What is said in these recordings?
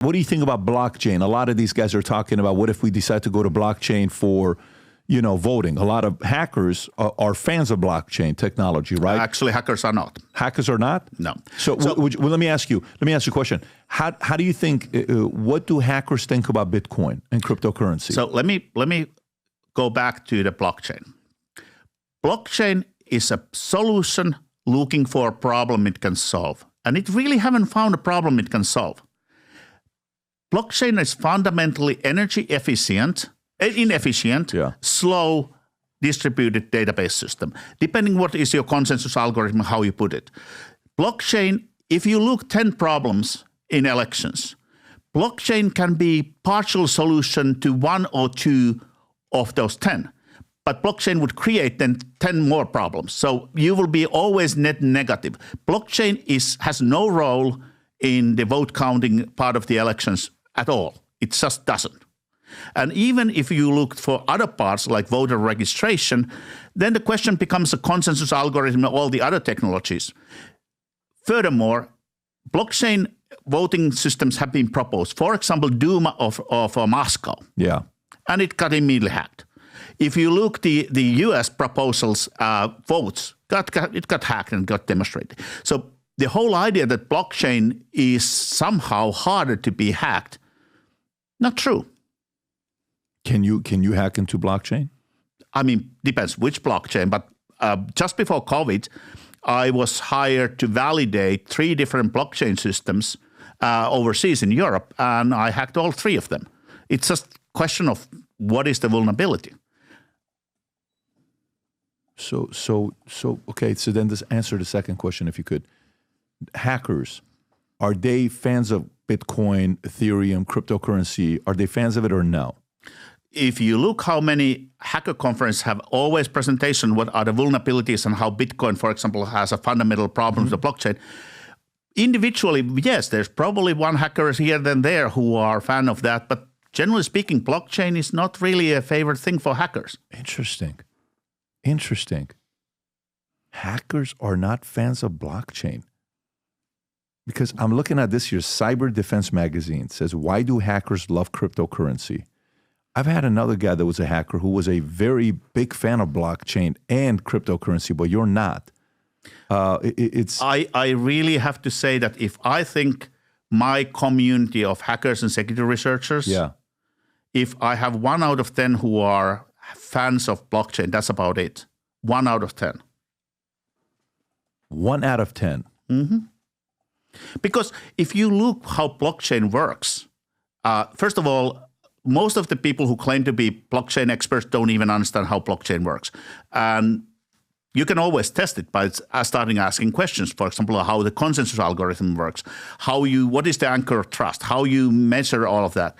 What do you think about blockchain? A lot of these guys are talking about what if we decide to go to blockchain for, voting. A lot of hackers are fans of blockchain technology, right? Actually, hackers are not. Hackers are not? No. So let me ask you a question. How do you think, what do hackers think about Bitcoin and cryptocurrency? So let me go back to the blockchain. Blockchain is a solution looking for a problem it can solve. And it really haven't found a problem it can solve. Blockchain is fundamentally energy inefficient, slow, distributed database system, depending what is your consensus algorithm, how you put it. Blockchain, if you look 10 problems in elections, blockchain can be partial solution to one or two of those 10. But blockchain would create then 10 more problems. So you will be always net negative. Blockchain has no role in the vote counting part of the elections at all. It just doesn't. And even if you look for other parts like voter registration, then the question becomes a consensus algorithm and all the other technologies. Furthermore, blockchain voting systems have been proposed. For example, Duma of Moscow. Yeah. And it got immediately hacked. If you look the U.S. proposals, votes, it got hacked and got demonstrated. So the whole idea that blockchain is somehow harder to be hacked, not true. Can you hack into blockchain? I mean, depends which blockchain. But just before COVID, I was hired to validate 3 different blockchain systems overseas in Europe, and I hacked all 3 of them. It's just a question of what is the vulnerability. Okay. So then just answer the second question, if you could. Hackers, are they fans of Bitcoin, Ethereum, cryptocurrency? Are they fans of it or no? If you look how many hacker conferences have always presentation, what are the vulnerabilities and how Bitcoin, for example, has a fundamental problem with the blockchain. Individually, yes, there's probably one hacker here than there who are a fan of that. But generally speaking, blockchain is not really a favorite thing for hackers. Interesting. Hackers are not fans of blockchain. Because I'm looking at this year's Cyber Defense magazine. It says, why do hackers love cryptocurrency? I've had another guy that was a hacker who was a very big fan of blockchain and cryptocurrency, but you're not. I really have to say that if I think my community of hackers and security researchers, if I have 1 out of 10 who are fans of blockchain, that's about it. 1 out of 10. 1 out of 10. Mm-hmm. Because if you look how blockchain works, first of all, most of the people who claim to be blockchain experts don't even understand how blockchain works. And you can always test it by starting asking questions. For example, how the consensus algorithm works, what is the anchor of trust, how you measure all of that.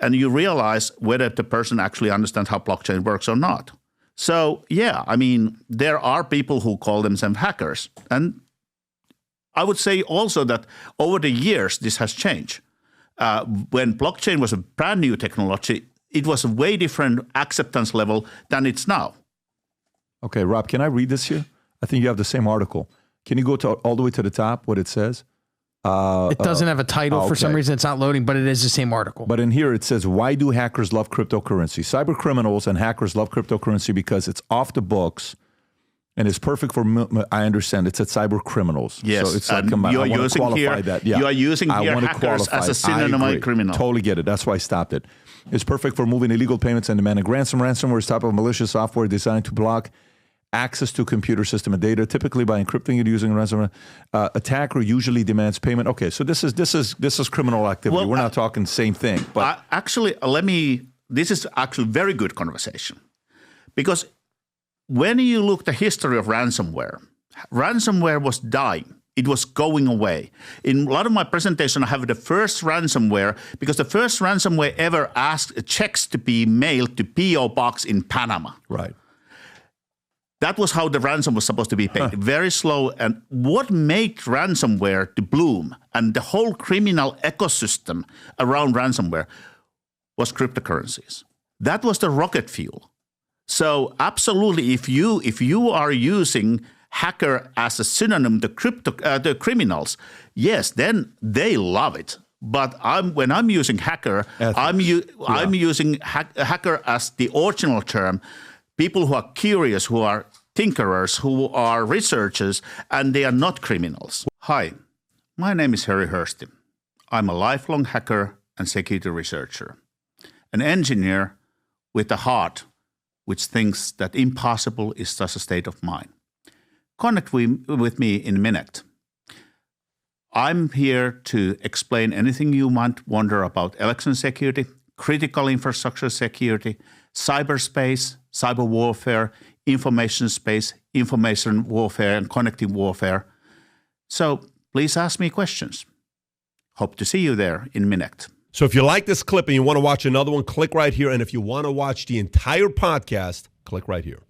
And you realize whether the person actually understands how blockchain works or not. So, there are people who call themselves hackers. And I would say also that over the years, this has changed. When blockchain was a brand new technology, it was a way different acceptance level than it's now. Okay, Rob, can I read this here? I think you have the same article. Can you go all the way to the top, what it says? It doesn't have a title. For some reason, it's not loading, but it is the same article. But in here, it says, why do hackers love cryptocurrency? Cyber criminals and hackers love cryptocurrency because it's off the books and it's perfect for, I understand, it's at cyber criminals. Yes, so it's like, I want to qualify that. Yeah. You are using here hackers as a synonym of criminal. Totally get it. That's why I stopped it. It's perfect for moving illegal payments and demanding ransom. Ransomware is type of malicious software designed to block access to computer system and data, typically by encrypting it using ransomware. Attacker usually demands payment. Okay, so this is criminal activity. Well, we're not talking same thing. But this is actually very good conversation. Because when you look at the history of ransomware was dying. It was going away. In a lot of my presentation, I have the first ransomware, because the first ransomware ever asked checks to be mailed to P.O. Box in Panama. Right. That was how the ransom was supposed to be paid. Very slow. And what made ransomware to bloom and the whole criminal ecosystem around ransomware was cryptocurrencies. That was the rocket fuel. So absolutely, if you are using hacker as a synonym to the criminals, yes, then they love it. But when I'm using hacker, I'm using hacker as the original term. People who are curious, who are tinkerers, who are researchers, and they are not criminals. Hi, my name is Harri Hursti. I'm a lifelong hacker and security researcher, an engineer with a heart which thinks that impossible is just a state of mind. Connect with me in a minute. I'm here to explain anything you might wonder about election security, critical infrastructure security, cyberspace, cyber warfare, information space, information warfare, and connecting warfare. So please ask me questions. Hope to see you there in a minute. So if you like this clip and you want to watch another one, click right here. And if you want to watch the entire podcast, click right here.